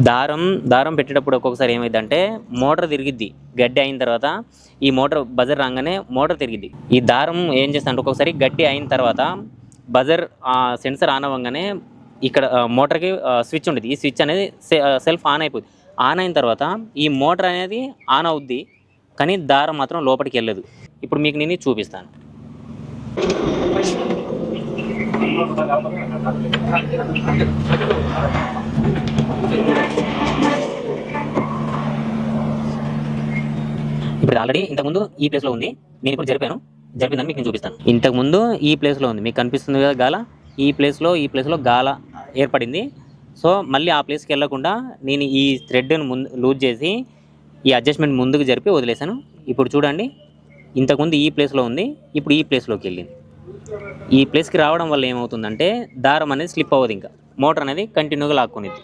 దారం దారం పెట్టేటప్పుడు ఒక్కొక్కసారి ఏమైందంటే మోటార్ తిరిగిద్ది. గడ్డి అయిన తర్వాత ఈ మోటార్ బజర్ రాగానే మోటార్ తిరిగిద్ది. ఈ దారం ఏం చేస్తుందంటే ఒక్కొక్కసారి గడ్డి అయిన తర్వాత బజర్ సెన్సర్ ఆన్ అవ్వగానే ఇక్కడ మోటార్కి స్విచ్ ఉండేది. ఈ స్విచ్ అనేది సెల్ఫ్ ఆన్ అయిపోద్ది. ఆన్ అయిన తర్వాత ఈ మోటార్ అనేది ఆన్ అవుద్ది, కానీ దారం మాత్రం లోపలికి వెళ్ళదు. ఇప్పుడు మీకు నేను చూపిస్తాను. ఇప్పుడు ఆల్రెడీ ఇంతకుముందు ఈ ప్లేస్లో ఉంది, నేను ఇప్పుడు జరిపిందని మీకు నేను చూపిస్తాను. ఇంతకుముందు ఈ ప్లేస్లో ఉంది, మీకు కనిపిస్తుంది కదా గాల. ఈ ప్లేస్లో గాల ఏర్పడింది. సో మళ్ళీ ఆ ప్లేస్కి వెళ్ళకుండా నేను ఈ థ్రెడ్ను ముందు లూజ్ చేసి ఈ అడ్జస్ట్మెంట్ ముందుకు జరిపి వదిలేశాను. ఇప్పుడు చూడండి, ఇంతకుముందు ఈ ప్లేస్లో ఉంది, ఇప్పుడు ఈ ప్లేస్లోకి వెళ్ళింది. ఈ ప్లేస్కి రావడం వల్ల ఏమవుతుందంటే దారం అనేది స్లిప్ అవ్వదు, ఇంకా మోటార్ అనేది కంటిన్యూగా లాక్కునేది.